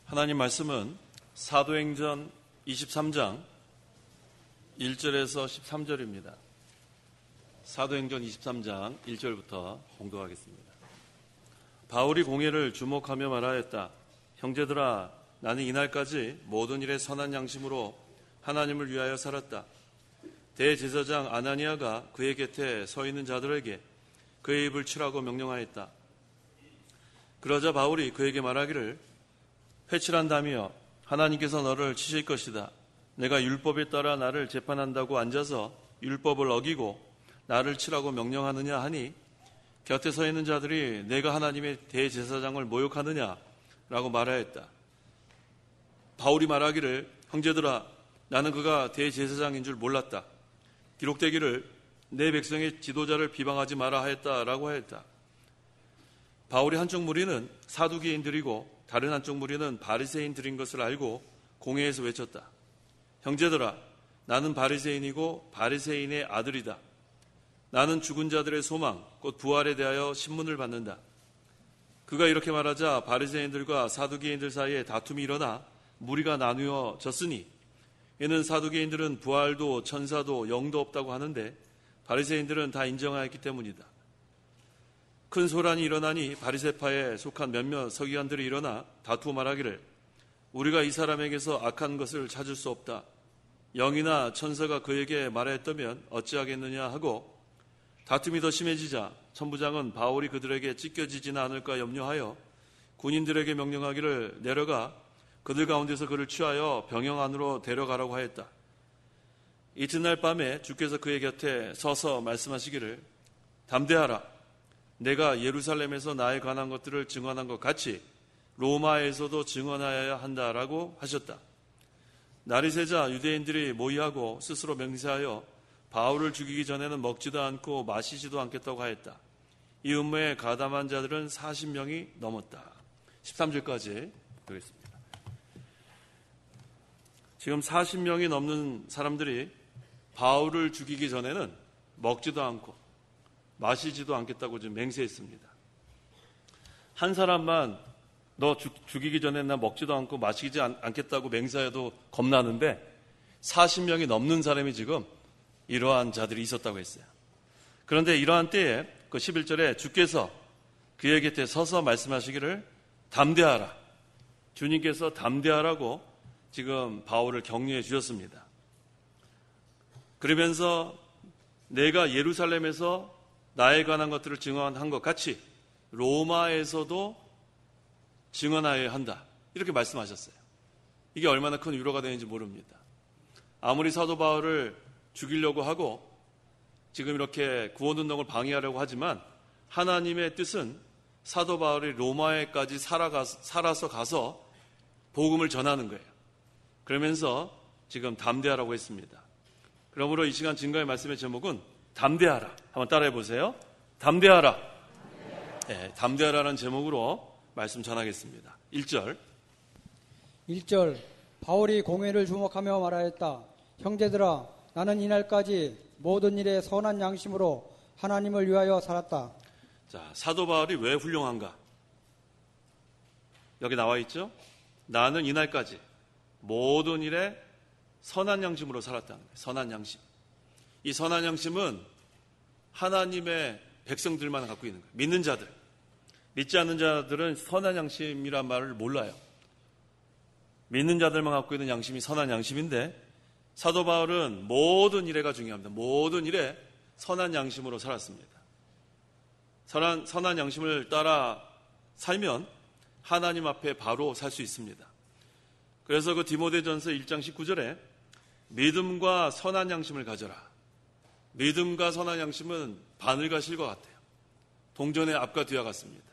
하나님 말씀은 사도행전 23장 1절에서 13절입니다. 사도행전 23장 1절부터 봉독하겠습니다. 바울이 공회를 주목하며 말하였다. 형제들아, 나는 이날까지 모든 일에 선한 양심으로 하나님을 위하여 살았다. 대제사장 아나니아가 그의 곁에 서 있는 자들에게 그의 입을 치라고 명령하였다. 그러자 바울이 그에게 말하기를, 회칠한다며 하나님께서 너를 치실 것이다. 내가 율법에 따라 나를 재판한다고 앉아서 율법을 어기고 나를 치라고 명령하느냐 하니, 곁에 서 있는 자들이 내가 하나님의 대제사장을 모욕하느냐 라고 말하였다. 바울이 말하기를, 형제들아, 나는 그가 대제사장인 줄 몰랐다. 기록되기를 내 백성의 지도자를 비방하지 마라 하였다라고 하였다. 바울의 한쪽 무리는 사두개인들이고 다른 한쪽 무리는 바리새인들인 것을 알고 공회에서 외쳤다. 형제들아, 나는 바리새인이고 바리새인의 아들이다. 나는 죽은 자들의 소망, 곧 부활에 대하여 신문을 받는다. 그가 이렇게 말하자 바리새인들과 사두개인들 사이에 다툼이 일어나 무리가 나누어졌으니, 이는 사두개인들은 부활도 천사도 영도 없다고 하는데 바리새인들은 다 인정하였기 때문이다. 큰 소란이 일어나니 바리새파에 속한 몇몇 서기관들이 일어나 다투어 말하기를, 우리가 이 사람에게서 악한 것을 찾을 수 없다. 영이나 천사가 그에게 말하였다면 어찌하겠느냐 하고, 다툼이 더 심해지자 천부장은 바울이 그들에게 찢겨지지는 않을까 염려하여 군인들에게 명령하기를, 내려가 그들 가운데서 그를 취하여 병영 안으로 데려가라고 하였다. 이튿날 밤에 주께서 그의 곁에 서서 말씀하시기를, 담대하라. 내가 예루살렘에서 나에 관한 것들을 증언한 것 같이 로마에서도 증언하여야 한다라고 하셨다. 날이 새자 유대인들이 모의하고 스스로 맹세하여 바울을 죽이기 전에는 먹지도 않고 마시지도 않겠다고 하였다. 이 음모에 가담한 자들은 40명이 넘었다. 13절까지 보겠습니다. 지금 40명이 넘는 사람들이 바울을 죽이기 전에는 먹지도 않고 마시지도 않겠다고 지금 맹세했습니다. 한 사람만 너 죽이기 전에 나 먹지도 않고 마시지 않겠다고 맹세해도 겁나는데 40명이 넘는 사람이 지금 이러한 자들이 있었다고 했어요. 그런데 이러한 때에 그 11절에 주께서 그의 곁에 서서 말씀하시기를, 담대하라. 주님께서 담대하라고 지금 바울을 격려해 주셨습니다. 그러면서 내가 예루살렘에서 나에 관한 것들을 증언한 것 같이 로마에서도 증언하여야 한다. 이렇게 말씀하셨어요. 이게 얼마나 큰 위로가 되는지 모릅니다. 아무리 사도 바울을 죽이려고 하고 지금 이렇게 구원운동을 방해하려고 하지만 하나님의 뜻은 사도 바울이 로마에까지 살아서 가서 복음을 전하는 거예요. 그러면서 지금 담대하라고 했습니다. 그러므로 이 시간 증거의 말씀의 제목은 담대하라. 한번 따라해 보세요. 담대하라. 네, 담대하라는 제목으로 말씀 전하겠습니다. 1절 바울이 공회를 주목하며 말하였다. 형제들아, 나는 이날까지 모든 일에 선한 양심으로 하나님을 위하여 살았다. 자, 사도 바울이 왜 훌륭한가? 여기 나와 있죠? 나는 이날까지 모든 일에 선한 양심으로 살았다는 거예요. 선한 양심. 이 선한 양심은 하나님의 백성들만 갖고 있는 거예요. 믿는 자들. 믿지 않는 자들은 선한 양심이란 말을 몰라요. 믿는 자들만 갖고 있는 양심이 선한 양심인데, 사도 바울은 모든 일에가 중요합니다. 모든 일에 선한 양심으로 살았습니다. 선한 양심을 따라 살면 하나님 앞에 바로 살 수 있습니다. 그래서 그 디모데전서 1장 19절에 믿음과 선한 양심을 가져라. 믿음과 선한 양심은 바늘과 실과 같아요. 동전의 앞과 뒤와 같습니다.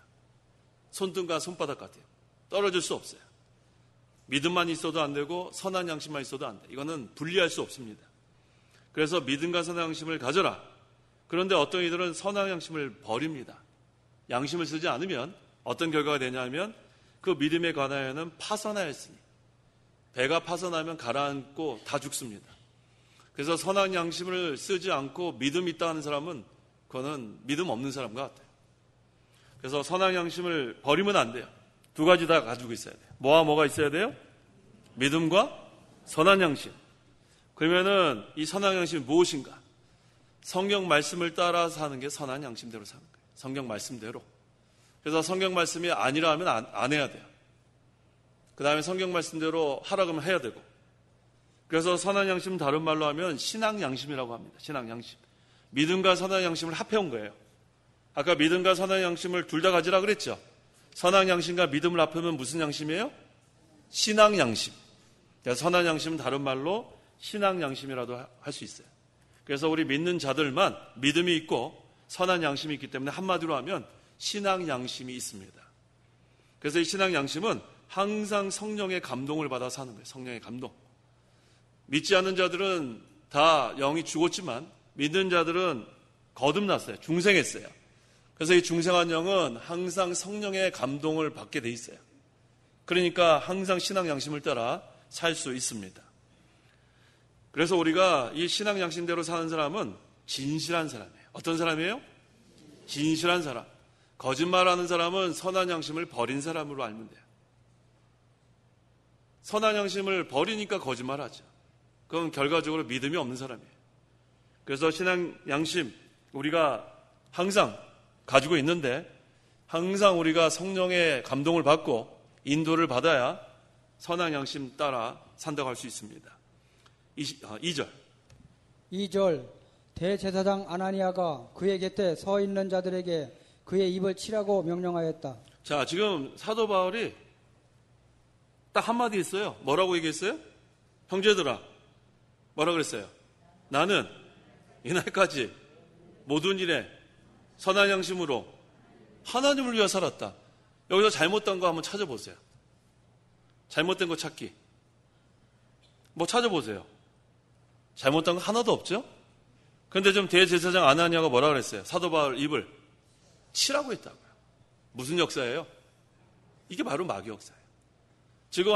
손등과 손바닥 같아요. 떨어질 수 없어요. 믿음만 있어도 안 되고 선한 양심만 있어도 안 돼. 이거는 분리할 수 없습니다. 그래서 믿음과 선한 양심을 가져라. 그런데 어떤 이들은 선한 양심을 버립니다. 양심을 쓰지 않으면 어떤 결과가 되냐면 그 믿음에 관하여는 파선하였으니, 배가 파선하면 가라앉고 다 죽습니다. 그래서 선한 양심을 쓰지 않고 믿음 있다 하는 사람은 그거는 믿음 없는 사람 같아요. 그래서 선한 양심을 버리면 안 돼요. 두 가지 다 가지고 있어야 돼요. 뭐와 뭐가 있어야 돼요? 믿음과 선한 양심. 그러면은 이 선한 양심이 무엇인가? 성경 말씀을 따라 사는 게 선한 양심대로 사는 거예요. 성경 말씀대로. 그래서 성경 말씀이 아니라 하면 안 해야 돼요. 그 다음에 성경 말씀대로 하라 그러면 해야 되고. 그래서 선한 양심 다른 말로 하면 신앙 양심이라고 합니다. 신앙 양심. 믿음과 선한 양심을 합해온 거예요. 아까 믿음과 선한 양심을 둘 다 가지라 그랬죠. 선한 양심과 믿음을 합하면 무슨 양심이에요? 신앙 양심. 선한 양심은 다른 말로 신앙 양심이라도 할 수 있어요. 그래서 우리 믿는 자들만 믿음이 있고 선한 양심이 있기 때문에 한마디로 하면 신앙 양심이 있습니다. 그래서 이 신앙 양심은 항상 성령의 감동을 받아 사는 거예요. 성령의 감동. 믿지 않는 자들은 다 영이 죽었지만 믿는 자들은 거듭났어요. 중생했어요. 그래서 이 중생한 영은 항상 성령의 감동을 받게 돼 있어요. 그러니까 항상 신앙 양심을 따라 살 수 있습니다. 그래서 우리가 이 신앙 양심대로 사는 사람은 진실한 사람이에요. 어떤 사람이에요? 진실한 사람. 거짓말하는 사람은 선한 양심을 버린 사람으로 알면 돼요. 선한 양심을 버리니까 거짓말하죠. 그건 결과적으로 믿음이 없는 사람이에요. 그래서 신앙 양심 우리가 항상 가지고 있는데 항상 우리가 성령의 감동을 받고 인도를 받아야 선한 양심 따라 산다고 할 수 있습니다. 2절. 2절 대제사장 아나니아가 그의 곁에 서 있는 자들에게 그의 입을 치라고 명령하였다. 자, 지금 사도 바울이 딱 한마디 했어요. 뭐라고 얘기했어요? 형제들아, 뭐라 그랬어요? 나는 이날까지 모든 일에 선한 양심으로 하나님을 위해 살았다. 여기서 잘못된 거 한번 찾아보세요. 잘못된 거 찾기. 뭐 찾아보세요. 잘못된 거 하나도 없죠? 그런데 좀 대제사장 아나니아가 뭐라 그랬어요? 사도 바울 입을 치라고 했다고요. 무슨 역사예요? 이게 바로 마귀 역사예요. 지금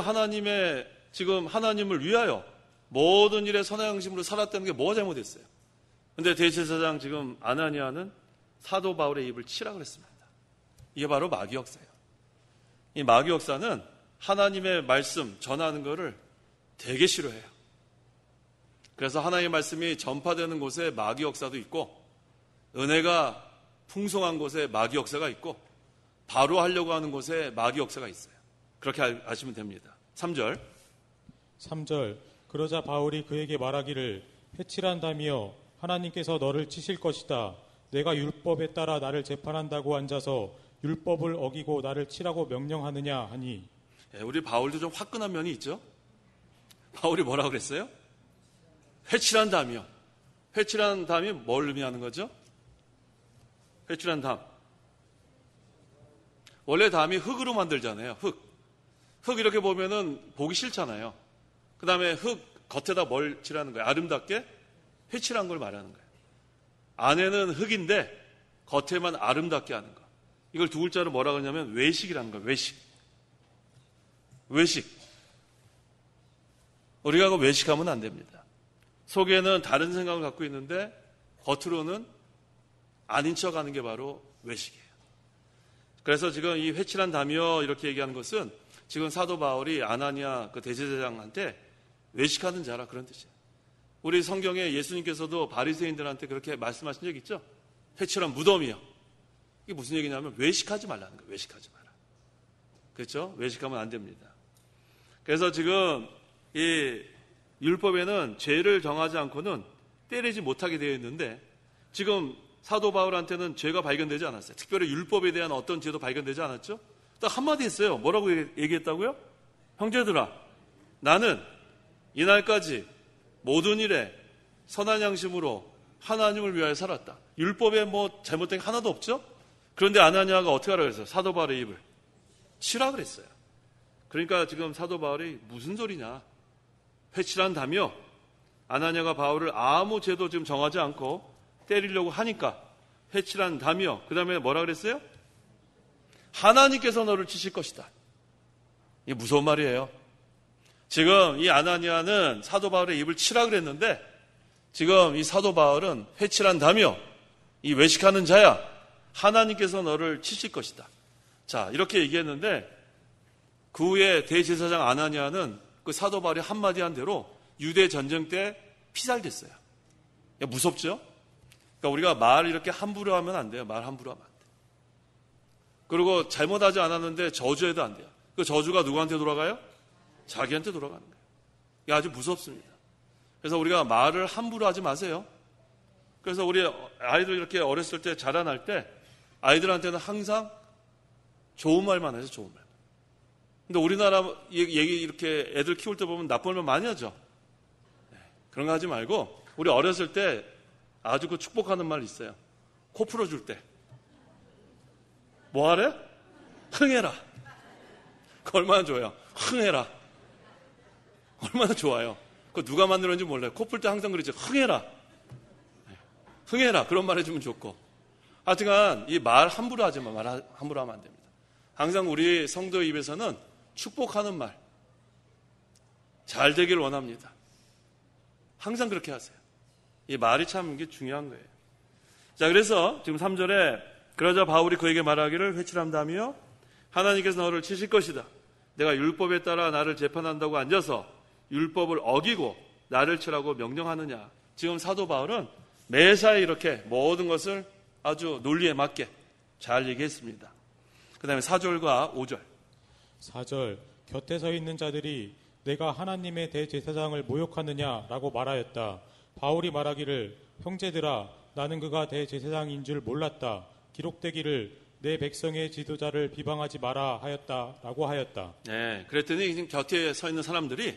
하나님을 위하여 모든 일에 선한 양심으로 살았다는 게 뭐가 잘못했어요? 근데 대제사장 지금 아나니아는 사도 바울의 입을 치라 그랬습니다. 이게 바로 마귀 역사예요. 이 마귀 역사는 하나님의 말씀 전하는 거를 되게 싫어해요. 그래서 하나님의 말씀이 전파되는 곳에 마귀 역사도 있고 은혜가 풍성한 곳에 마귀 역사가 있고 바로 하려고 하는 곳에 마귀 역사가 있어요. 그렇게 아시면 됩니다. 3절. 그러자 바울이 그에게 말하기를 회칠한다며 하나님께서 너를 치실 것이다. 내가 율법에 따라 나를 재판한다고 앉아서 율법을 어기고 나를 치라고 명령하느냐 하니. 우리 바울도 좀 화끈한 면이 있죠. 바울이 뭐라고 그랬어요? 회칠한다며. 회칠한 담이 뭘 의미하는 거죠? 회칠한 담. 원래 담이 흙으로 만들잖아요. 흙 이렇게 보면은 보기 싫잖아요. 그 다음에 흙 겉에다 뭘 칠하는 거예요? 아름답게 회칠한 걸 말하는 거예요. 안에는 흙인데 겉에만 아름답게 하는 거. 이걸 두 글자로 뭐라고 하냐면 외식이라는 거예요. 외식. 우리가 외식하면 안 됩니다. 속에는 다른 생각을 갖고 있는데 겉으로는 아닌 척 하는 게 바로 외식이에요. 그래서 지금 이 회칠한 담이여 이렇게 얘기하는 것은 지금 사도 바울이 아나니아 그 대제사장한테 외식하는 자라 그런 뜻이에요. 우리 성경에 예수님께서도 바리새인들한테 그렇게 말씀하신 적 있죠? 회칠한 무덤이요. 이게 무슨 얘기냐면 외식하지 말라는 거예요. 외식하지 마라. 그렇죠? 외식하면 안 됩니다. 그래서 지금 이 율법에는 죄를 정하지 않고는 때리지 못하게 되어 있는데 지금 사도 바울한테는 죄가 발견되지 않았어요. 특별히 율법에 대한 어떤 죄도 발견되지 않았죠? 딱 한마디 했어요. 뭐라고 얘기했다고요? 형제들아, 나는 이날까지 모든 일에 선한 양심으로 하나님을 위하여 살았다. 율법에 뭐 잘못된 게 하나도 없죠? 그런데 아나니아가 어떻게 하라고 했어요? 사도 바울의 입을 치라 그랬어요. 그러니까 지금 사도 바울이 무슨 소리냐? 회칠한다며 아나니아가 바울을 아무 죄도 지금 정하지 않고 때리려고 하니까 회칠한다며 그 다음에 뭐라 그랬어요? 하나님께서 너를 치실 것이다. 이게 무서운 말이에요. 지금 이 아나니아는 사도 바울의 입을 치라 그랬는데 지금 이 사도 바울은 회칠한다며 이 외식하는 자야 하나님께서 너를 치실 것이다. 자, 이렇게 얘기했는데 그 후에 대제사장 아나니아는 그 사도 바울이 한마디 한 대로 유대 전쟁 때 피살됐어요. 무섭죠? 그러니까 우리가 말 이렇게 함부로 하면 안 돼요. 말 함부로 하면 안 돼요. 그리고 잘못하지 않았는데 저주해도 안 돼요. 그 저주가 누구한테 돌아가요? 자기한테 돌아가는 거예요. 이게 아주 무섭습니다. 그래서 우리가 말을 함부로 하지 마세요. 그래서 우리 아이들 이렇게 어렸을 때 자라날 때 아이들한테는 항상 좋은 말만 해서 좋은 말. 근데 우리나라 얘기 이렇게 애들 키울 때 보면 나쁜 말 많이 하죠. 그런 거 하지 말고 우리 어렸을 때 아주 그 축복하는 말 있어요. 코 풀어줄 때 뭐 하래? 흥해라. 그거 얼마나 좋아요. 흥해라. 얼마나 좋아요. 그거 누가 만들었는지 몰라요. 코 풀 때 항상 그러죠. 흥해라. 흥해라. 그런 말 해주면 좋고. 하여튼간 이 말 함부로 하지 마. 말 함부로 하면 안 됩니다. 항상 우리 성도 입에서는 축복하는 말 잘 되길 원합니다. 항상 그렇게 하세요. 이 말이 참 이게 중요한 거예요. 자, 그래서 지금 3절에 그러자 바울이 그에게 말하기를 회칠함다며 하나님께서 너를 치실 것이다. 내가 율법에 따라 나를 재판한다고 앉아서 율법을 어기고 나를 치라고 명령하느냐. 지금 사도 바울은 매사에 이렇게 모든 것을 아주 논리에 맞게 잘 얘기했습니다. 그 다음에 4절과 5절. 4절 곁에 서 있는 자들이 내가 하나님의 대제사장을 모욕하느냐라고 말하였다. 바울이 말하기를 형제들아 나는 그가 대제사장인 줄 몰랐다. 기록되기를 내 백성의 지도자를 비방하지 마라 하였다라고 하였다. 네, 그랬더니 지금 곁에 서 있는 사람들이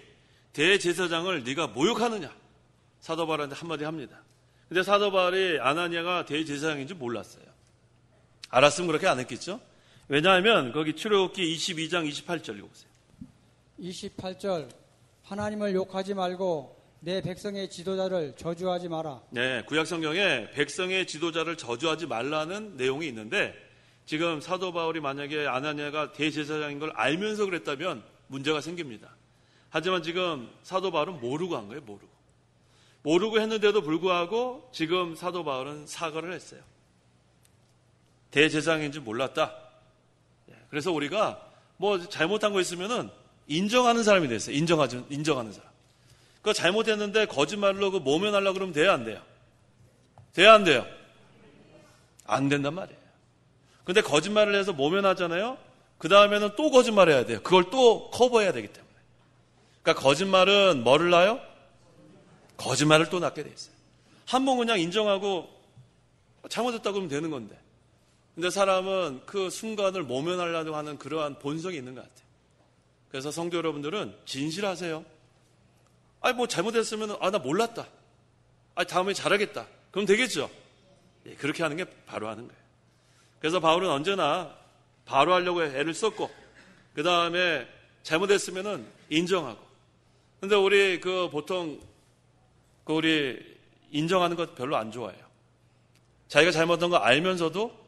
대제사장을 네가 모욕하느냐 사도 바울한테 한마디 합니다. 근데 사도 바울이 아나니아가 대제사장인 줄 몰랐어요. 알았으면 그렇게 안 했겠죠? 왜냐하면 거기 출애굽기 22장 28절 읽어보세요. 28절 하나님을 욕하지 말고 내 백성의 지도자를 저주하지 마라. 네, 구약 성경에 백성의 지도자를 저주하지 말라는 내용이 있는데 지금 사도 바울이 만약에 아나니아가 대제사장인 걸 알면서 그랬다면 문제가 생깁니다. 하지만 지금 사도 바울은 모르고 한 거예요. 모르고 했는데도 불구하고 지금 사도 바울은 사과를 했어요. 대제사장인 줄 몰랐다. 그래서 우리가 뭐 잘못한 거 있으면은 인정하는 사람이 됐어요. 인정하는 사람. 그거 잘못했는데 거짓말로 그 모면하려고 그러면 돼요, 안 돼요? 돼요, 안 돼요? 안 된단 말이에요. 근데 거짓말을 해서 모면하잖아요? 그 다음에는 또 거짓말해야 돼요. 그걸 또 커버해야 되기 때문에. 그러니까 거짓말은 뭐를 낳아요? 거짓말을 또 낳게 돼 있어요. 한 번 그냥 인정하고 잘못했다고 하면 되는 건데. 근데 사람은 그 순간을 모면하려고 하는 그러한 본성이 있는 것 같아요. 그래서 성도 여러분들은 진실하세요. 아니 뭐 잘못했으면 나 몰랐다. 다음에 잘하겠다. 그럼 되겠죠. 예, 그렇게 하는 게 바로 하는 거예요. 그래서 바울은 언제나 바로 하려고 애를 썼고 그 다음에 잘못했으면은 인정하고. 근데 우리 보통 우리 인정하는 것 별로 안 좋아해요. 자기가 잘못한 거 알면서도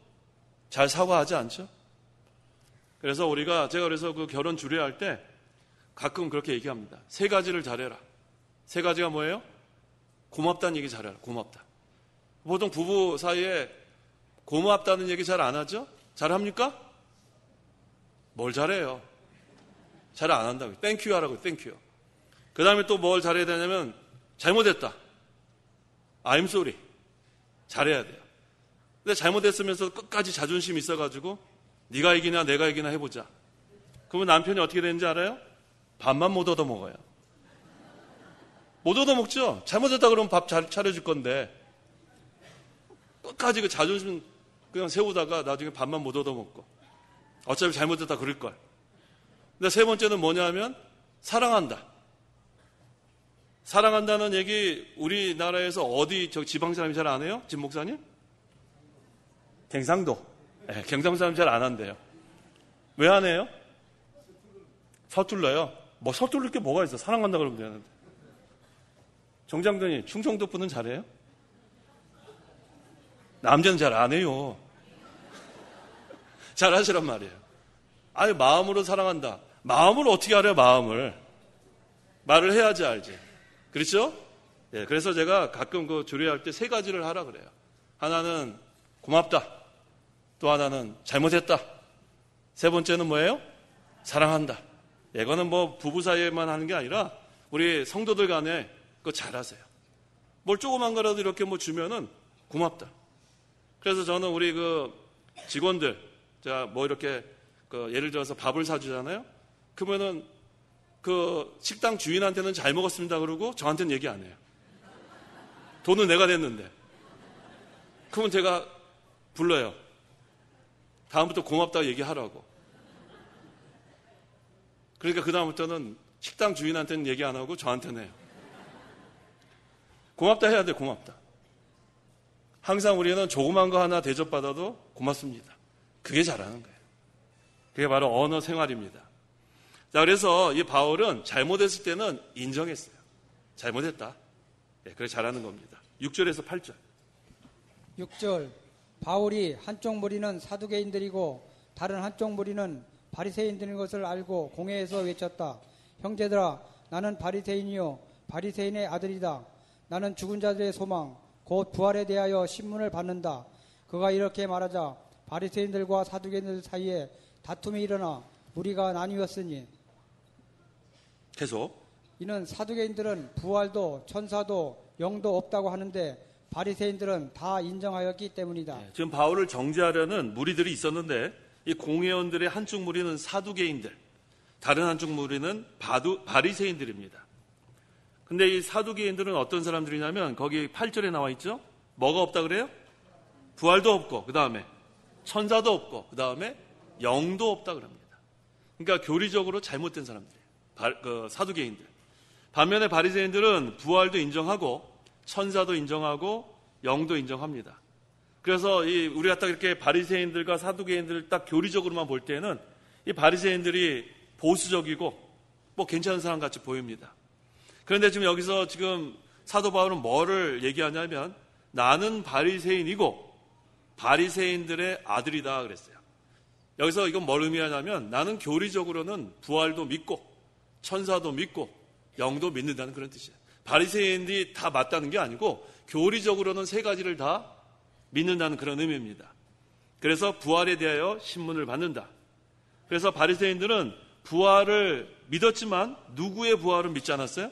잘 사과하지 않죠. 그래서 제가 그래서 그 결혼 주례할 때 가끔 그렇게 얘기합니다. 3가지를 잘해라. 3가지가 뭐예요? 고맙다는 얘기 잘해라. 고맙다. 보통 부부 사이에 고맙다는 얘기 잘 안 하죠? 잘합니까? 뭘 잘해요? 잘 안 한다고요. 땡큐 하라고요. 땡큐. 그 다음에 또 뭘 잘해야 되냐면 잘못했다. I'm sorry. 잘해야 돼요. 근데 잘못했으면서 끝까지 자존심이 있어가지고 네가 이기나 내가 이기나 해보자. 그러면 남편이 어떻게 되는지 알아요? 밥만 못 얻어먹어요. 못 얻어먹죠? 잘못했다 그러면 밥 잘 차려줄 건데 끝까지 그 자존심 그냥 세우다가 나중에 밥만 못 얻어먹고 어차피 잘못했다 그럴걸. 근데 3번째는 뭐냐 하면 사랑한다. 사랑한다는 얘기 우리나라에서 어디 지방 사람이 잘 안 해요? 진 목사님? 경상도. 네, 경상도 사람이 잘 안 한대요. 왜 안 해요? 서툴러요. 뭐 서툴릴 게 뭐가 있어? 사랑한다 그러면 되는데. 정장돈이 충청도 분은 잘해요? 남자는 잘 안 해요. 잘 하시란 말이에요. 마음으로 사랑한다. 마음을 어떻게 알아요? 마음을. 말을 해야지 알지. 그렇죠? 예, 그래서 제가 가끔 주례할 때 3가지를 하라 그래요. 하나는 고맙다. 또 하나는 잘못했다. 3번째는 뭐예요? 사랑한다. 이거는 뭐 부부 사이에만 하는 게 아니라 우리 성도들 간에 그거 잘하세요. 뭘 조그만 거라도 이렇게 뭐 주면은 고맙다. 그래서 저는 우리 그 직원들, 자, 뭐 이렇게 그 예를 들어서 밥을 사주잖아요. 그러면은 그 식당 주인한테는 잘 먹었습니다 그러고 저한테는 얘기 안 해요. 돈은 내가 냈는데. 그러면 제가 불러요. 다음부터 고맙다고 얘기하라고. 그러니까 그 다음부터는 식당 주인한테는 얘기 안 하고 저한테는 해요. 고맙다 해야 돼, 고맙다. 항상 우리는 조그만 거 하나 대접받아도 고맙습니다. 그게 잘하는 거예요. 그게 바로 언어 생활입니다. 자, 그래서 이 바울은 잘못했을 때는 인정했어요. 잘못했다. 그래 잘하는 겁니다. 6절에서 8절. 6절 바울이 한쪽 무리는 사두개인들이고 다른 한쪽 무리는 바리새인들인 것을 알고 공회에서 외쳤다. 형제들아, 나는 바리새인이요 바리새인의 아들이다. 나는 죽은 자들의 소망 곧 부활에 대하여 신문을 받는다. 그가 이렇게 말하자 바리새인들과 사두개인들 사이에 다툼이 일어나 무리가 나뉘었으니 계속. 이는 사두개인들은 부활도 천사도 영도 없다고 하는데 바리새인들은 다 인정하였기 때문이다. 지금 바울을 정죄하려는 무리들이 있었는데 이 공회원들의 한쪽 무리는 사두개인들, 다른 한쪽 무리는 바리새인들입니다. 근데 이 사두개인들은 어떤 사람들이냐면 거기 8절에 나와 있죠. 뭐가 없다 그래요? 부활도 없고 그 다음에 천사도 없고 그 다음에 영도 없다 그럽니다. 그러니까 교리적으로 잘못된 사람들이에요. 사두개인들. 반면에 바리새인들은 부활도 인정하고 천사도 인정하고 영도 인정합니다. 그래서 우리가 딱 이렇게 바리새인들과 사두개인들을 딱 교리적으로만 볼 때는 이 바리새인들이 보수적이고 뭐 괜찮은 사람 같이 보입니다. 그런데 지금 여기서 지금 사도 바울은 뭐를 얘기하냐면 나는 바리새인이고 바리새인들의 아들이다 그랬어요. 여기서 이건 뭘 의미하냐면 나는 교리적으로는 부활도 믿고 천사도 믿고 영도 믿는다는 그런 뜻이에요. 바리새인들이 다 맞다는 게 아니고 교리적으로는 세 가지를 다 믿는다는 그런 의미입니다. 그래서 부활에 대하여 신문을 받는다. 그래서 바리새인들은 부활을 믿었지만 누구의 부활은 믿지 않았어요?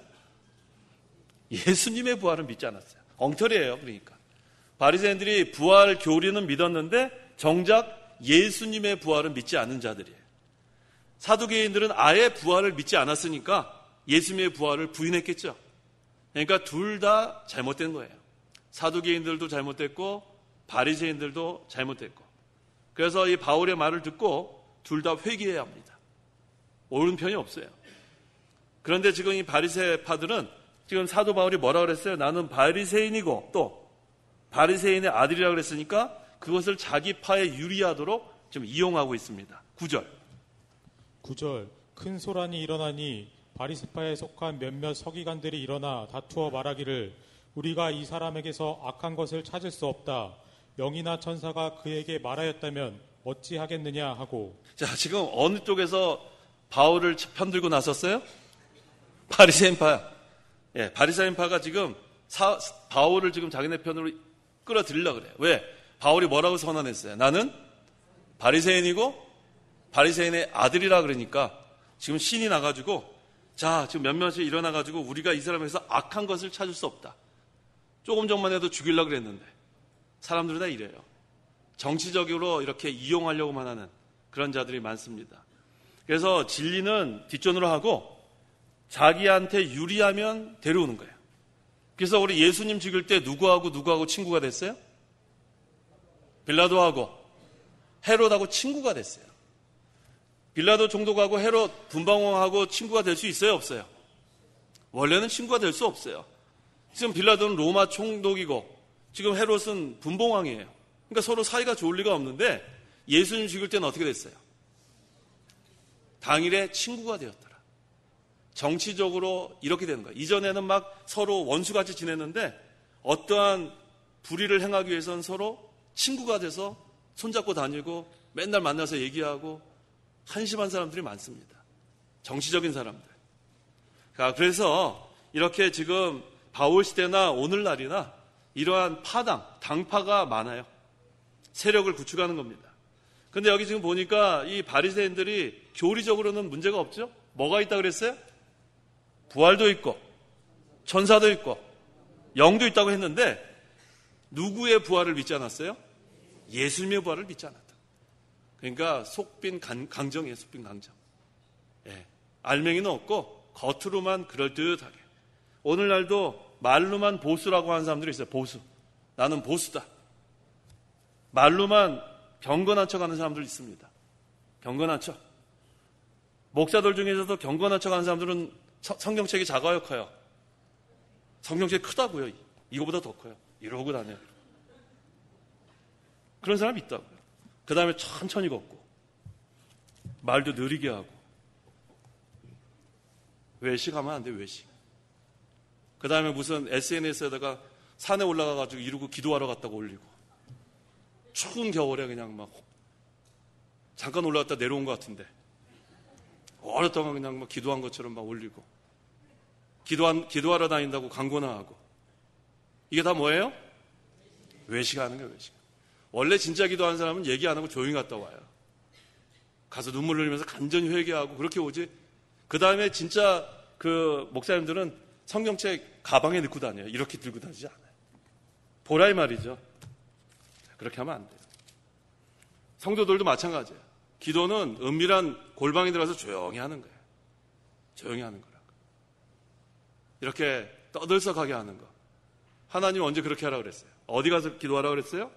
예수님의 부활은 믿지 않았어요. 엉터리예요. 그러니까 바리새인들이 부활 교리는 믿었는데 정작 예수님의 부활은 믿지 않는 자들이에요. 사두개인들은 아예 부활을 믿지 않았으니까 예수님의 부활을 부인했겠죠. 그러니까 둘 다 잘못된 거예요. 사두개인들도 잘못됐고 바리새인들도 잘못됐고. 그래서 이 바울의 말을 듣고 둘 다 회개해야 합니다. 옳은 편이 없어요. 그런데 지금 이 바리새파들은 지금 사도 바울이 뭐라고 그랬어요? 나는 바리새인이고 또 바리새인의 아들이라고 그랬으니까 그것을 자기 파에 유리하도록 좀 이용하고 있습니다. 9절. 큰 소란이 일어나니 바리새파에 속한 몇몇 서기관들이 일어나 다투어 말하기를 우리가 이 사람에게서 악한 것을 찾을 수 없다. 영이나 천사가 그에게 말하였다면 어찌하겠느냐 하고. 자, 지금 어느 쪽에서 바울을 편들고 나섰어요? 바리새인파야. 예, 바리새인파가 지금 바울을 지금 자기네 편으로 끌어들이려고 그래요. 왜? 바울이 뭐라고 선언했어요? 나는 바리새인이고 바리새인의 아들이라 그러니까 지금 신이 나가지고 자, 지금 몇몇이 일어나가지고 우리가 이 사람에서 악한 것을 찾을 수 없다. 조금 전만 해도 죽이려고 그랬는데 사람들은 다 이래요. 정치적으로 이렇게 이용하려고만 하는 그런 자들이 많습니다. 그래서 진리는 뒷전으로 하고 자기한테 유리하면 데려오는 거예요. 그래서 우리 예수님 죽일 때 누구하고 친구가 됐어요? 빌라도하고 헤롯하고 친구가 됐어요. 빌라도 총독하고 헤롯 분방왕하고 친구가 될 수 있어요? 없어요? 원래는 친구가 될 수 없어요. 지금 빌라도는 로마 총독이고 지금 헤롯은 분봉왕이에요. 그러니까 서로 사이가 좋을 리가 없는데 예수님 죽일 때는 어떻게 됐어요? 당일에 친구가 되었더라. 정치적으로 이렇게 되는 거예요. 이전에는 막 서로 원수같이 지냈는데 어떠한 불의를 행하기 위해서는 서로 친구가 돼서 손잡고 다니고 맨날 만나서 얘기하고 한심한 사람들이 많습니다. 정치적인 사람들. 그래서 이렇게 지금 바울 시대나 오늘날이나 이러한 당파가 많아요. 세력을 구축하는 겁니다. 근데 여기 지금 보니까 이 바리새인들이 교리적으로는 문제가 없죠? 뭐가 있다 그랬어요? 부활도 있고 천사도 있고 영도 있다고 했는데 누구의 부활을 믿지 않았어요? 예수님의 부활을 믿지 않았다. 그러니까 속빈 강정이에요. 속빈 강정. 예. 알맹이는 없고 겉으로만 그럴듯하게. 오늘날도 말로만 보수라고 하는 사람들이 있어요. 보수. 나는 보수다. 말로만 경건한 척하는 사람들 있습니다. 경건한 척. 목사들 중에서도 경건한 척하는 사람들은 성경책이 작아요, 커요? 성경책이 크다고요. 이거보다 더 커요. 이러고 다녀요. 그런 사람이 있다고요. 그 다음에 천천히 걷고 말도 느리게 하고 외식하면 안 돼요. 외식. 그 다음에 무슨 SNS에다가 산에 올라가가지고 이러고 기도하러 갔다고 올리고 추운 겨울에 그냥 막 잠깐 올라갔다 내려온 것 같은데 오랫동안 그냥 막 기도한 것처럼 막 올리고 기도하러 다닌다고 광고나 하고 이게 다 뭐예요? 외식하는 거예요. 외식. 원래 진짜 기도하는 사람은 얘기 안 하고 조용히 갔다 와요. 가서 눈물 흘리면서 간절히 회개하고 그렇게 오지. 그 다음에 진짜 그 목사님들은 성경책 가방에 넣고 다녀요. 이렇게 들고 다니지 않아요. 보라이 말이죠. 그렇게 하면 안 돼요. 성도들도 마찬가지예요. 기도는 은밀한 골방에 들어가서 조용히 하는 거예요. 조용히 하는 거라고. 이렇게 떠들썩하게 하는 거. 하나님 언제 그렇게 하라고 그랬어요? 어디 가서 기도하라고 그랬어요?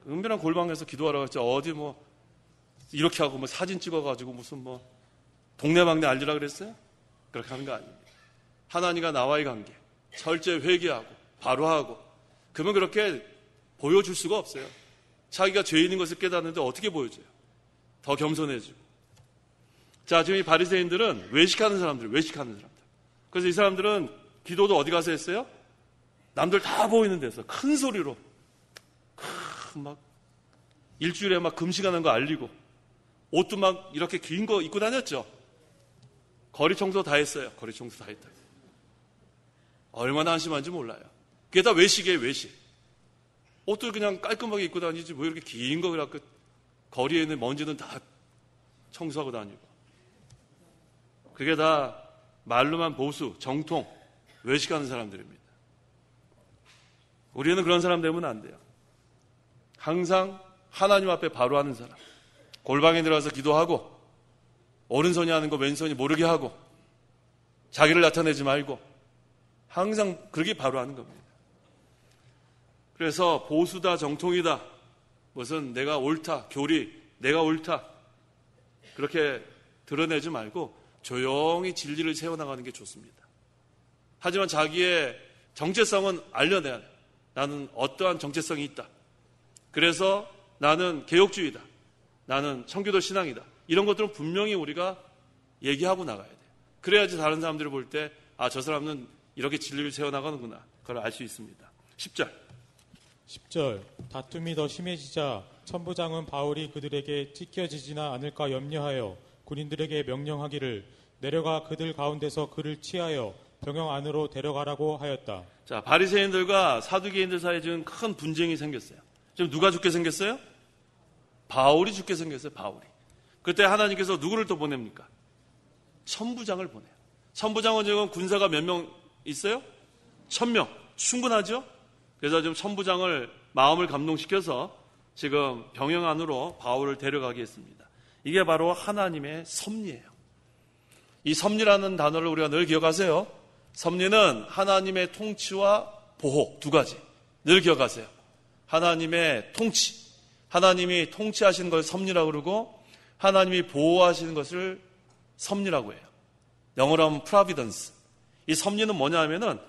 은밀한 골방에서 기도하라고 했죠. 어디 뭐 이렇게 하고 뭐 사진 찍어가지고 무슨 뭐 동네방네 알리라고 그랬어요? 그렇게 하는 거 아닙니다. 하나님과 나와의 관계, 철저히 회개하고 바로 하고 그러면 그렇게 보여줄 수가 없어요. 자기가 죄인인 것을 깨닫는데 어떻게 보여줘요? 더 겸손해지고. 자, 지금 이 바리새인들은 외식하는 사람들. 그래서 이 사람들은 기도도 어디 가서 했어요? 남들 다 보이는 데서 큰 소리로 막 일주일에 막 금식하는 거 알리고 옷도 막 이렇게 긴 거 입고 다녔죠. 거리 청소 다 했어요. 거리 청소 다 했다. 얼마나 한심한지 몰라요. 그게 다 외식이에요. 외식. 옷도 그냥 깔끔하게 입고 다니지 뭐 이렇게 긴 거 그래갖고 거리에 있는 먼지는 다 청소하고 다니고. 그게 다 말로만 보수, 정통, 외식하는 사람들입니다. 우리는 그런 사람 되면 안 돼요. 항상 하나님 앞에 바로 하는 사람. 골방에 들어가서 기도하고 오른손이 하는 거 왼손이 모르게 하고 자기를 나타내지 말고 항상 그렇게 바로 하는 겁니다. 그래서 보수다 정통이다 무슨 내가 옳다 교리 내가 옳다 그렇게 드러내지 말고 조용히 진리를 세워나가는 게 좋습니다. 하지만 자기의 정체성은 알려내야 돼요. 나는 어떠한 정체성이 있다. 그래서 나는 개혁주의다. 나는 청교도 신앙이다. 이런 것들은 분명히 우리가 얘기하고 나가야 돼요. 그래야지 다른 사람들이 볼 때 아, 저 사람은 이렇게 진리를 세워나가는구나. 그걸 알 수 있습니다. 10절 다툼이 더 심해지자 천부장은 바울이 그들에게 찢겨지지나 않을까 염려하여 군인들에게 명령하기를 내려가 그들 가운데서 그를 치하여 병영 안으로 데려가라고 하였다. 자, 바리새인들과 사두개인들 사이에 지금 큰 분쟁이 생겼어요. 지금 누가 죽게 생겼어요? 바울이 죽게 생겼어요. 바울이. 그때 하나님께서 누구를 또 보냅니까? 천부장을 보내요. 천부장은 지금 군사가 몇 명 있어요? 1000명. 충분하죠? 그래서 지금 천부장을 마음을 감동시켜서 지금 병영 안으로 바울을 데려가게 했습니다. 이게 바로 하나님의 섭리예요. 이 섭리라는 단어를 우리가 늘 기억하세요. 섭리는 하나님의 통치와 보호 두 가지 늘 기억하세요. 하나님의 통치, 하나님이 통치하시는 걸 섭리라고 그러고 하나님이 보호하시는 것을 섭리라고 해요. 영어로 하면 providence. 이 섭리는 뭐냐 하면은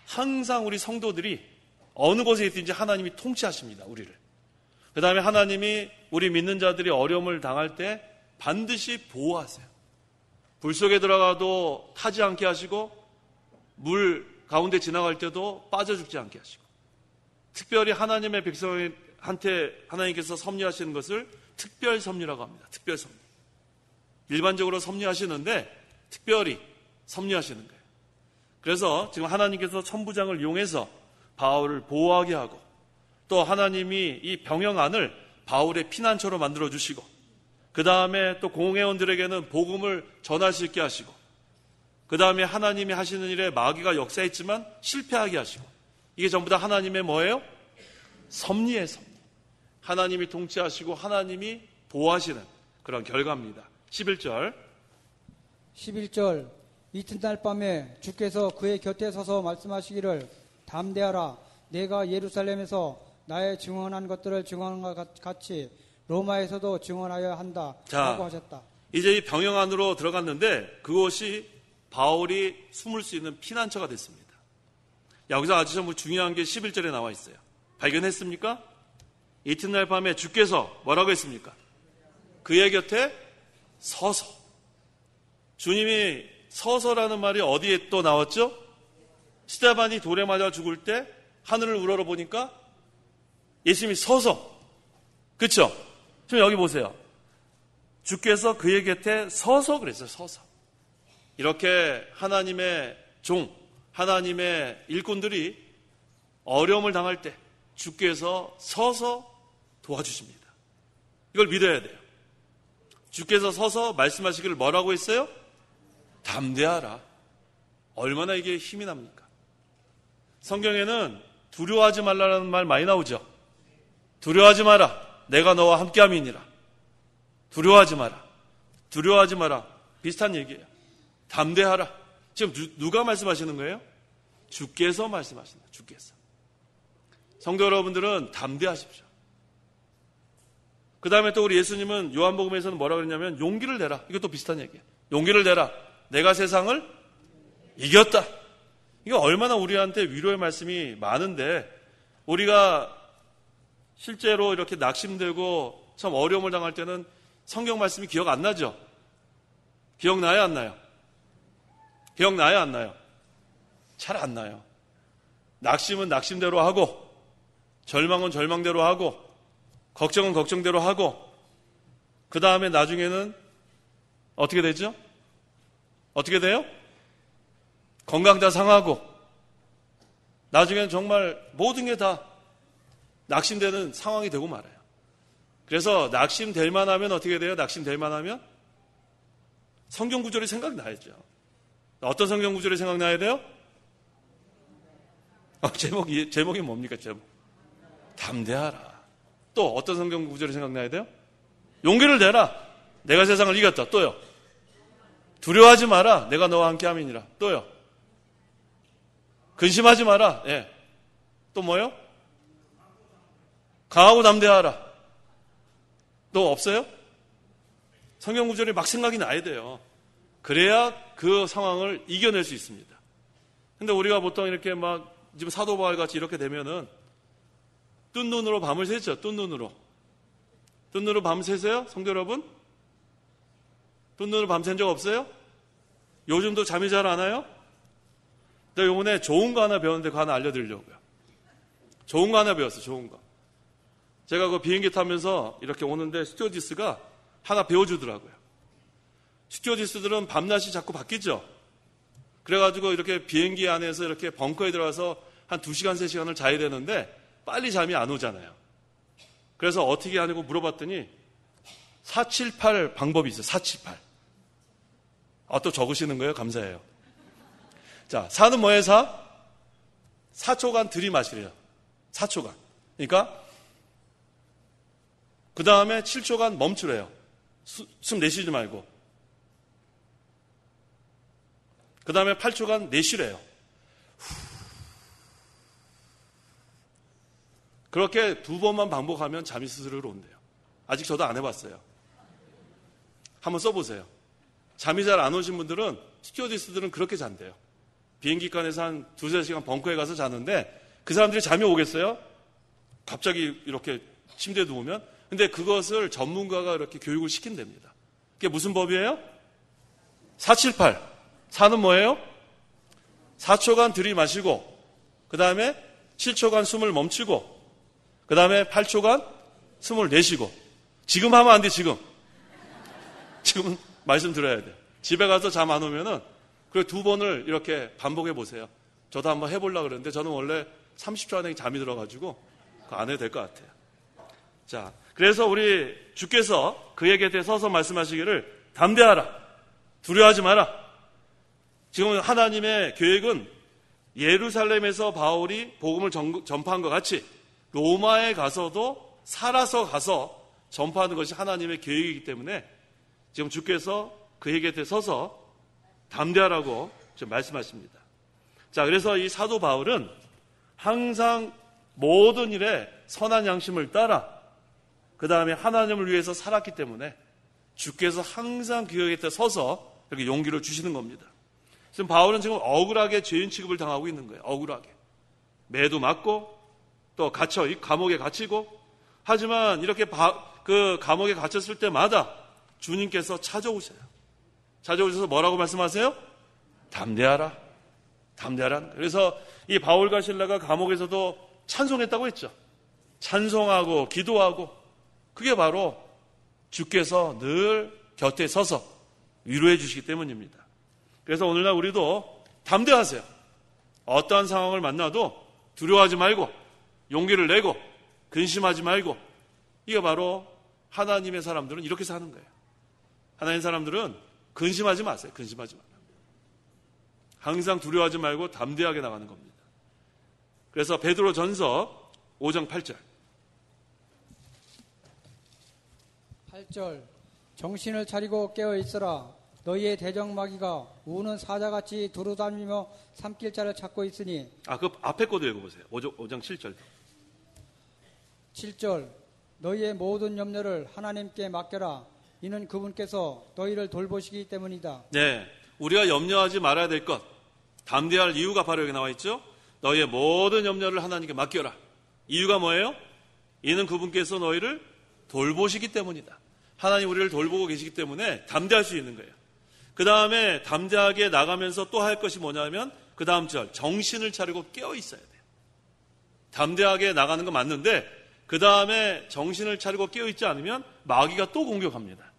항상 우리 성도들이 어느 곳에 있든지 하나님이 통치하십니다. 우리를. 그 다음에 하나님이 우리 믿는 자들이 어려움을 당할 때 반드시 보호하세요. 불 속에 들어가도 타지 않게 하시고 물 가운데 지나갈 때도 빠져 죽지 않게 하시고 특별히 하나님의 백성한테 하나님께서 섭리하시는 것을 특별 섭리라고 합니다. 특별 섭리. 일반적으로 섭리하시는데 특별히 섭리하시는 거예요. 그래서 지금 하나님께서 천부장을 이용해서 바울을 보호하게 하고 또 하나님이 이 병영 안을 바울의 피난처로 만들어 주시고 그 다음에 또 공회원들에게는 복음을 전할 수 있게 하시고, 그 다음에 하나님이 하시는 일에 마귀가 역사했지만 실패하게 하시고, 이게 전부 다 하나님의 뭐예요? 섭리의 섭리. 하나님이 통치하시고 하나님이 보호하시는 그런 결과입니다. 11절. 이튿날 밤에 주께서 그의 곁에 서서 말씀하시기를 담대하라. 내가 예루살렘에서 나의 증언한 것들을 증언한 것 같이 로마에서도 증언하여야 한다. 라고 하셨다. 이제 이 병영 안으로 들어갔는데 그곳이 바울이 숨을 수 있는 피난처가 됐습니다. 여기서 아주 좀 중요한 게 11절에 나와 있어요. 발견했습니까? 이튿날 밤에 주께서 뭐라고 했습니까? 그의 곁에 서서. 주님이 서서라는 말이 어디에 또 나왔죠? 스데반이 돌에 맞아 죽을 때 하늘을 우러러보니까 예수님이 서서. 그렇죠? 지금 여기 보세요. 주께서 그의 곁에 서서 그랬어요. 서서. 이렇게 하나님의 종, 하나님의 일꾼들이 어려움을 당할 때 주께서 서서 도와주십니다. 이걸 믿어야 돼요. 주께서 서서 말씀하시기를 뭐라고 했어요? 담대하라. 얼마나 이게 힘이 납니까? 성경에는 두려워하지 말라는 말 많이 나오죠. 두려워하지 마라. 내가 너와 함께함이니라. 두려워하지 마라. 두려워하지 마라. 비슷한 얘기예요. 담대하라. 지금 누가 말씀하시는 거예요? 주께서 말씀하시는 거예요. 주께서. 성도 여러분들은 담대하십시오. 그 다음에 또 우리 예수님은 요한복음에서는 뭐라고 그랬냐면 용기를 내라. 이것도 비슷한 얘기예요. 용기를 내라. 내가 세상을 이겼다. 이거 얼마나 우리한테 위로의 말씀이 많은데 우리가 실제로 이렇게 낙심되고 참 어려움을 당할 때는 성경 말씀이 기억 안 나죠? 기억나요? 안 나요? 기억나요? 안 나요? 잘 안 나요. 낙심은 낙심대로 하고 절망은 절망대로 하고 걱정은 걱정대로 하고 그 다음에 나중에는 어떻게 되죠? 어떻게 돼요? 건강 다 상하고 나중에는 정말 모든 게 다 낙심되는 상황이 되고 말아요. 그래서 낙심될 만하면 어떻게 돼요? 낙심될 만하면 성경 구절이 생각나야죠. 어떤 성경 구절이 생각나야 돼요? 제목이 뭡니까? 제목. 담대하라. 또 어떤 성경 구절이 생각나야 돼요? 용기를 내라. 내가 세상을 이겼다. 또요. 두려워하지 마라. 내가 너와 함께함이니라. 또요. 근심하지 마라. 예. 또 뭐요? 강하고 담대하라. 또 없어요? 성경 구절이 막 생각이 나야 돼요. 그래야 그 상황을 이겨낼 수 있습니다. 근데 우리가 보통 이렇게 막 지금 사도 바울 같이 이렇게 되면은 뜬 눈으로 밤을 새죠. 뜬 눈으로. 뜬 눈으로 밤 새세요? 성도 여러분? 뜬 눈으로 밤 샌 적 없어요? 요즘도 잠이 잘 안 와요? 근데 요번에 좋은 거 하나 배웠는데 그거 하나 알려드리려고요. 좋은 거 하나 배웠어요. 좋은 거. 제가 그 비행기 타면서 이렇게 오는데 스튜어디스가 하나 배워주더라고요. 스튜어디스들은 밤낮이 자꾸 바뀌죠. 그래가지고 이렇게 비행기 안에서 이렇게 벙커에 들어가서 한 2시간, 3시간을 자야 되는데 빨리 잠이 안 오잖아요. 그래서 어떻게 하냐고 물어봤더니 478 방법이 있어요. 478. 또 적으시는 거예요? 감사해요. 자, 4는 뭐예요? 4? 4초간 들이마시래요. 4초간. 그러니까 그 다음에 7초간 멈추래요. 숨 내쉬지 말고. 그 다음에 8초간 내쉬래요. 그렇게 2번만 반복하면 잠이 스스로 온대요. 아직 저도 안 해봤어요. 한번 써보세요. 잠이 잘 안 오신 분들은 스튜어디스들은 그렇게 잔대요. 비행기간에서 한 2-3시간 벙커에 가서 자는데 그 사람들이 잠이 오겠어요? 갑자기 이렇게 침대에 누우면? 근데 그것을 전문가가 이렇게 교육을 시킨답니다. 그게 무슨 법이에요? 478. 4는 뭐예요? 4초간 들이마시고 그 다음에 7초간 숨을 멈추고 그 다음에 8초간 숨을 내쉬고. 지금 하면 안 돼. 지금은 말씀 들어야 돼. 집에 가서 잠 안 오면은 그 2번을 이렇게 반복해 보세요. 저도 한번 해보려고 그랬는데 저는 원래 30초 안에 잠이 들어가지고 그거 안 해도 될 것 같아요. 자, 그래서 우리 주께서 그에게 대해 서서 말씀하시기를 담대하라. 두려워하지 마라. 지금 하나님의 계획은 예루살렘에서 바울이 복음을 전파한 것 같이 로마에 가서도 살아서 가서 전파하는 것이 하나님의 계획이기 때문에 지금 주께서 그에게 대해 서서 담대하라고 지금 말씀하십니다. 자, 그래서 이 사도 바울은 항상 모든 일에 선한 양심을 따라 그 다음에 하나님을 위해서 살았기 때문에 주께서 항상 그에게 대해 서서 이렇게 용기를 주시는 겁니다. 지금 바울은 지금 억울하게 죄인 취급을 당하고 있는 거예요. 억울하게. 매도 맞고 또 감옥에 갇히고 하지만 이렇게 그 감옥에 갇혔을 때마다 주님께서 찾아오셔요. 찾아오셔서 뭐라고 말씀하세요? 담대하라. 담대하라. 그래서 이 바울과 실라가 감옥에서도 찬송했다고 했죠. 찬송하고 기도하고 그게 바로 주께서 늘 곁에 서서 위로해 주시기 때문입니다. 그래서 오늘날 우리도 담대하세요. 어떠한 상황을 만나도 두려워하지 말고 용기를 내고 근심하지 말고 이게 바로 하나님의 사람들은 이렇게 사는 거예요. 하나님의 사람들은 근심하지 마세요. 근심하지 마세요. 항상 두려워하지 말고 담대하게 나가는 겁니다. 그래서 베드로전서 5장 8절 8절 정신을 차리고 깨어 있으라. 너희의 대적마귀가 우는 사자같이 두루다니며 삼킬 자를 찾고 있으니. 그 앞에 거도 읽어보세요. 5장 7절 7절 너희의 모든 염려를 하나님께 맡겨라. 이는 그분께서 너희를 돌보시기 때문이다. 네, 우리가 염려하지 말아야 될 것, 담대할 이유가 바로 여기 나와 있죠. 너희의 모든 염려를 하나님께 맡겨라. 이유가 뭐예요? 이는 그분께서 너희를 돌보시기 때문이다. 하나님 우리를 돌보고 계시기 때문에 담대할 수 있는 거예요. 그 다음에 담대하게 나가면서 또 할 것이 뭐냐면 그 다음 절 정신을 차리고 깨어 있어야 돼요. 담대하게 나가는 건 맞는데 그 다음에 정신을 차리고 깨어 있지 않으면 마귀가 또 공격합니다.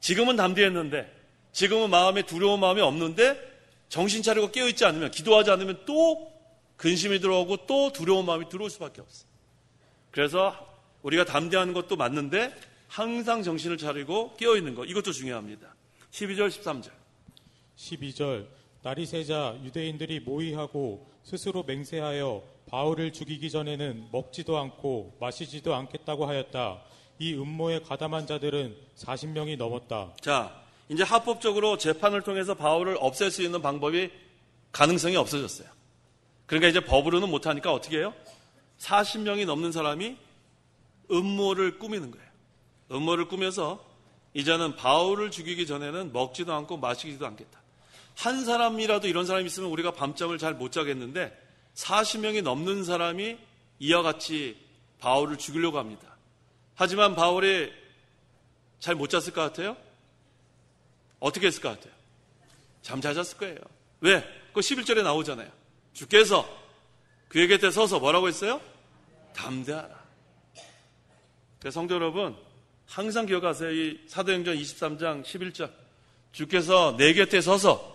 지금은 담대했는데 지금은 마음에 두려운 마음이 없는데 정신 차리고 깨어 있지 않으면 기도하지 않으면 또 근심이 들어오고 또 두려운 마음이 들어올 수밖에 없어요. 그래서 우리가 담대하는 것도 맞는데 항상 정신을 차리고 깨어 있는 것 이것도 중요합니다. 12절 13절 12절 날이 새자 유대인들이 모의하고 스스로 맹세하여 바울을 죽이기 전에는 먹지도 않고 마시지도 않겠다고 하였다. 이 음모에 가담한 자들은 40명이 넘었다. 자, 이제 합법적으로 재판을 통해서 바울을 없앨 수 있는 방법이 가능성이 없어졌어요. 그러니까 이제 법으로는 못하니까 어떻게 해요? 40명이 넘는 사람이 음모를 꾸미는 거예요. 음모를 꾸며서 이제는 바울을 죽이기 전에는 먹지도 않고 마시지도 않겠다. 한 사람이라도 이런 사람이 있으면 우리가 밤잠을 잘 못 자겠는데 40명이 넘는 사람이 이와 같이 바울을 죽이려고 합니다. 하지만 바울이 잘 못 잤을 것 같아요? 어떻게 했을 것 같아요? 잠 잘 잤을 거예요. 왜? 그거 11절에 나오잖아요. 주께서 그에게 대 서서 뭐라고 했어요? 담대하라. 그래서 성도 여러분 항상 기억하세요. 이 사도행전 23장 11절 주께서 내 곁에 서서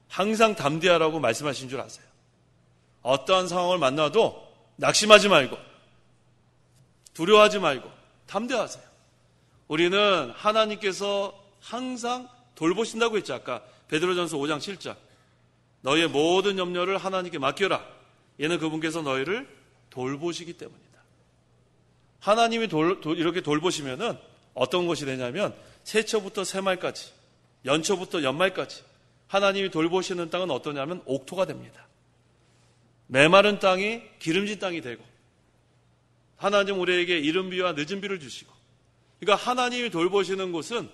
항상 담대하라고 말씀하신 줄 아세요. 어떠한 상황을 만나도 낙심하지 말고 두려워하지 말고 담대하세요. 우리는 하나님께서 항상 돌보신다고 했죠. 아까 베드로전서 5장 7절 너희의 모든 염려를 하나님께 맡겨라. 얘는 그분께서 너희를 돌보시기 때문이다. 하나님이 이렇게 돌보시면은 어떤 것이 되냐면 새초부터 새말까지 연초부터 연말까지 하나님이 돌보시는 땅은 어떠냐면 옥토가 됩니다. 메마른 땅이 기름진 땅이 되고 하나님 우리에게 이른 비와 늦은 비를 주시고 그러니까 하나님이 돌보시는 곳은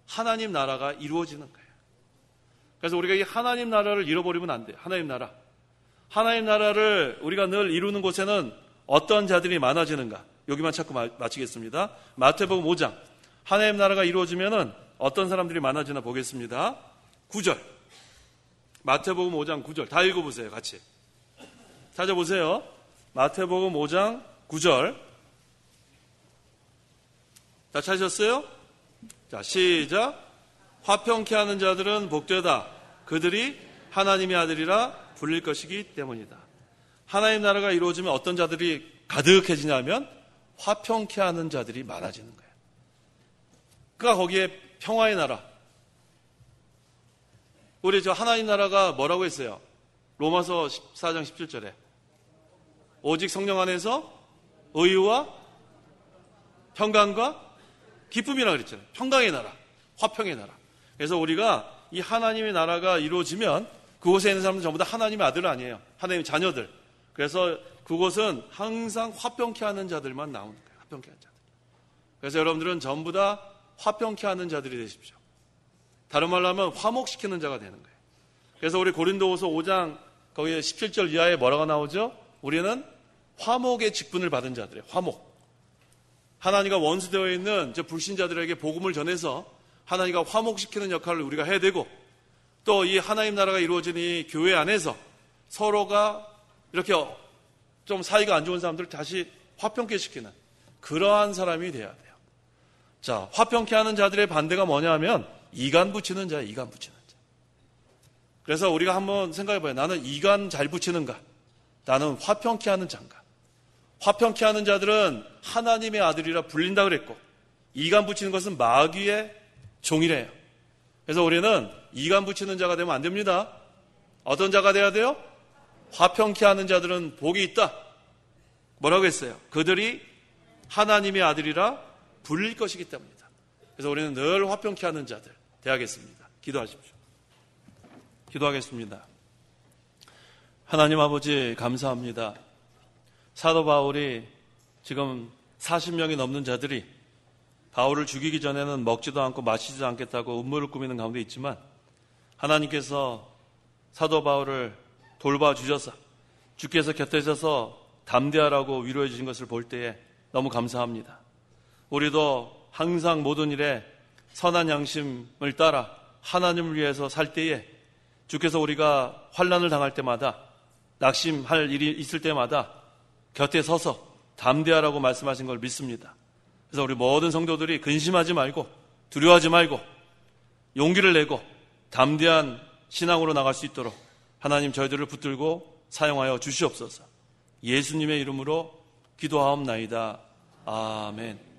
하나님 나라가 이루어지는 거예요. 그래서 우리가 이 하나님 나라를 잃어버리면 안 돼요. 하나님 나라를 우리가 늘 이루는 곳에는 어떤 자들이 많아지는가? 여기만 찾고 마치겠습니다. 마태복음 5장 하나님 나라가 이루어지면은 어떤 사람들이 많아지나 보겠습니다. 9절 마태복음 5장 9절 다 읽어보세요. 같이 찾아보세요. 마태복음 5장 9절 다 찾으셨어요? 자, 시작. 화평케 하는 자들은 복되다. 그들이 하나님의 아들이라 불릴 것이기 때문이다. 하나님 나라가 이루어지면 어떤 자들이 가득해지냐면 화평케 하는 자들이 많아지는 거예요. 그러니까 거기에 평화의 나라. 우리 저 하나님 나라가 뭐라고 했어요? 로마서 14장 17절에 오직 성령 안에서 의와 평강과 기쁨이라 그랬잖아요. 평강의 나라, 화평의 나라. 그래서 우리가 이 하나님의 나라가 이루어지면 그곳에 있는 사람들은 전부 다 하나님의 아들 아니에요. 하나님의 자녀들. 그래서 그곳은 항상 화평케 하는 자들만 나오는 거예요. 화평케 하는 자들. 그래서 여러분들은 전부 다 화평케 하는 자들이 되십시오. 다른 말로 하면 화목시키는 자가 되는 거예요. 그래서 우리 고린도후서 5장 거기에 17절 이하에 뭐라고 나오죠? 우리는 화목의 직분을 받은 자들이에요. 화목. 하나님과 원수되어 있는 저 불신자들에게 복음을 전해서 하나님과 화목시키는 역할을 우리가 해야 되고, 또 이 하나님 나라가 이루어진 이 교회 안에서 서로가 이렇게 좀 사이가 안 좋은 사람들을 다시 화평케 시키는 그러한 사람이 돼야 돼요. 자, 화평케 하는 자들의 반대가 뭐냐 하면 이간 붙이는 자예요. 이간 붙이는 자. 그래서 우리가 한번 생각해봐요. 나는 이간 잘 붙이는가? 나는 화평케 하는 자인가? 화평케 하는 자들은 하나님의 아들이라 불린다 그랬고, 이간 붙이는 것은 마귀의 종이래요. 그래서 우리는 이간 붙이는 자가 되면 안 됩니다. 어떤 자가 돼야 돼요? 화평케 하는 자들은 복이 있다. 뭐라고 했어요? 그들이 하나님의 아들이라 불릴 것이기 때문이다. 그래서 우리는 늘 화평케 하는 자들 되야겠습니다. 기도하십시오. 기도하겠습니다. 하나님 아버지 감사합니다. 사도 바울이 지금 40명이 넘는 자들이 바울을 죽이기 전에는 먹지도 않고 마시지도 않겠다고 음모를 꾸미는 가운데 있지만, 하나님께서 사도 바울을 돌봐주셔서 주께서 곁에 서서 담대하라고 위로해 주신 것을 볼 때에 너무 감사합니다. 우리도 항상 모든 일에 선한 양심을 따라 하나님을 위해서 살 때에 주께서 우리가 환난을 당할 때마다, 낙심할 일이 있을 때마다 곁에 서서 담대하라고 말씀하신 걸 믿습니다. 그래서 우리 모든 성도들이 근심하지 말고 두려워하지 말고 용기를 내고 담대한 신앙으로 나갈 수 있도록 하나님 저희들을 붙들고 사용하여 주시옵소서. 예수님의 이름으로 기도하옵나이다. 아멘.